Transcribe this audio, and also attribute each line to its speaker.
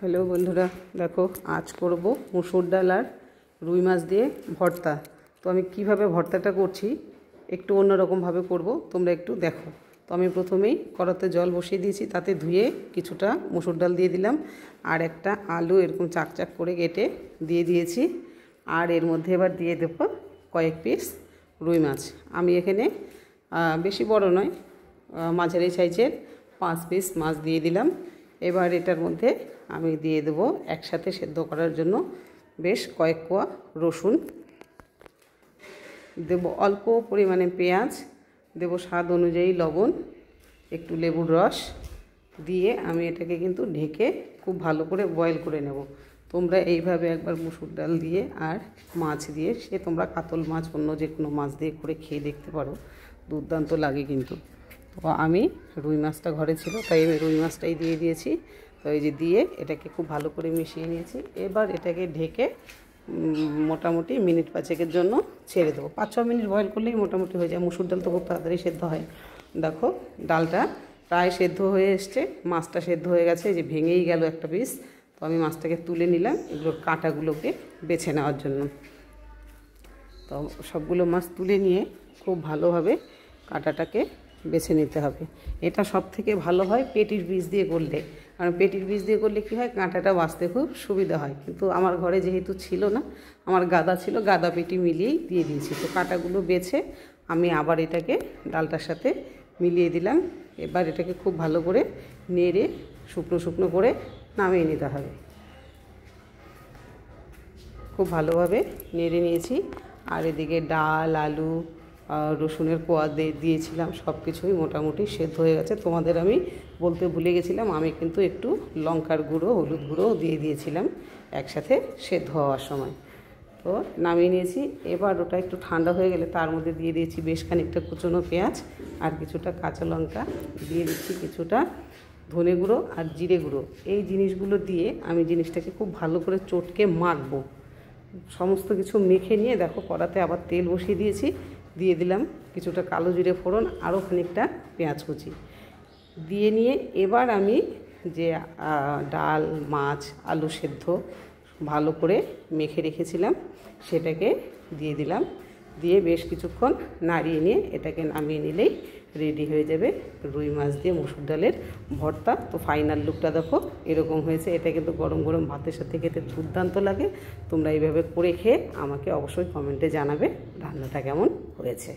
Speaker 1: Hello বন্ধুরা, দেখো আজ করব মুসুর ডাল আর রুই মাছ দিয়ে ভর্তা। তো আমি কিভাবে ভর্তাটা করছি একটু অন্যরকমভাবে করব, তোমরা একটু দেখো। তো আমি প্রথমেই কড়াতে জল বসিয়ে দিয়েছি, তাতে ধুয়ে কিছুটা মুসুর ডাল দিয়ে দিলাম, আর একটা আলু এরকম চাক চাক করে কেটে দিয়ে দিয়েছি। আর এর মধ্যে এবার দিয়ে দেবো কয়েক পিস রুই মাছ। আমি এখানে বেশি বড় নয়, মাঝারি সাইজের 5 পিস মাছ দিয়ে দিলাম। এবার এটার মধ্যে আমি দিয়ে দেবো একসাথে সেদ্ধ করার জন্য বেশ কয়েক কোয়া রসুন, দেব অল্প পরিমাণে পেঁয়াজ, দেব স্বাদ অনুযায়ী লবণ, একটু লেবুর রস দিয়ে আমি এটাকে কিন্তু ঢেকে খুব ভালো করে বয়েল করে নেব। তোমরা এইভাবে একবার মুসুর ডাল দিয়ে আর মাছ দিয়ে, সে তোমরা কাতল মাছ অন্য যে কোনো মাছ দিয়ে করে খেয়ে দেখতে পারো, দুর্দান্ত লাগে কিন্তু। তো আমি রুই মাছটা ঘরে ছিল তাই আমি রুই মাছটাই দিয়ে দিয়েছি। তো এই যে দিয়ে এটাকে খুব ভালো করে মিশিয়ে নিয়েছি। এবার এটাকে ঢেকে মোটামুটি মিনিট 5-এর জন্য ছেড়ে দেবো। 5-6 মিনিট বয়েল করলেই মোটামুটি হয়ে যায়। মুসুর ডাল তো খুব তাড়াতাড়ি সেদ্ধ হয়। দেখো ডালটা প্রায় সেদ্ধ হয়ে এসছে, মাছটা সেদ্ধ হয়ে গেছে, যে ভেঙেই গেল একটা পিস। তো আমি মাছটাকে তুলে নিলাম এগুলোর কাঁটাগুলোকে বেছে নেওয়ার জন্য। তো সবগুলো মাছ তুলে নিয়ে খুব ভালোভাবে কাঁটাটাকে বেছে নিতে হবে। এটা সব থেকে ভালো হয় পেটির বীজ দিয়ে করলে, কারণ পেটির বীজ দিয়ে করলে কী হয়, কাঁটাটা বাছতে খুব সুবিধা হয়। কিন্তু আমার ঘরে যেহেতু ছিল না, আমার গাদা ছিল, গাদা পেটি মিলিয়েই দিয়ে দিয়েছি। তো কাঁটাগুলো বেছে আমি আবার এটাকে ডালটার সাথে মিলিয়ে দিলাম। এবার এটাকে খুব ভালো করে নেড়ে শুকনো শুকনো করে নামিয়ে নিতে হবে। খুব ভালোভাবে নেড়ে নিয়েছি। আর এদিকে ডাল, আলু, রসুনের কোয়া দিয়েছিলাম, সব কিছুই মোটামুটি সেদ্ধ হয়ে গেছে। তোমাদের আমি বলতে ভুলে গেছিলাম, আমি কিন্তু একটু লঙ্কার গুঁড়ো, হলুদ গুঁড়োও দিয়ে দিয়েছিলাম একসাথে সেদ্ধ হওয়ার সময়। তো নামিয়ে নিয়েছি। এবার ওটা একটু ঠান্ডা হয়ে গেলে তার মধ্যে দিয়ে দিয়েছি বেশ খানিকটা কুচনো পেঁয়াজ আর কিছুটা কাঁচা লঙ্কা, দিয়ে দিচ্ছি কিছুটা ধনে গুঁড়ো আর জিরে গুঁড়ো। এই জিনিসগুলো দিয়ে আমি জিনিসটাকে খুব ভালো করে চটকে মাখবো। সমস্ত কিছু মেখে নিয়ে দেখো কড়াতে আবার তেল বসিয়ে দিয়েছি, দিয়ে দিলাম কিছুটা কালো জিরে ফোড়ন, আরও খানিকটা পেঁয়াজ কুচি দিয়ে নিয়ে এবার আমি যে ডাল, মাছ, আলু সেদ্ধ ভালো করে মেখে রেখেছিলাম সেটাকে দিয়ে দিলাম। দিয়ে বেশ কিছুক্ষণ নাড়িয়ে নিয়ে এটাকে নামিয়ে নিলেই রেডি হয়ে যাবে রুই মাছ দিয়ে মুসুর ডালের ভর্তা। তো ফাইনাল লুকটা দেখো এরকম হয়েছে। এটা কিন্তু গরম গরম ভাতের সাথে খেতে দুর্দান্ত লাগে। তোমরা এইভাবে করে খেয়ে আমাকে অবশ্যই কমেন্টে জানাবে রান্নাটা কেমন হয়েছে।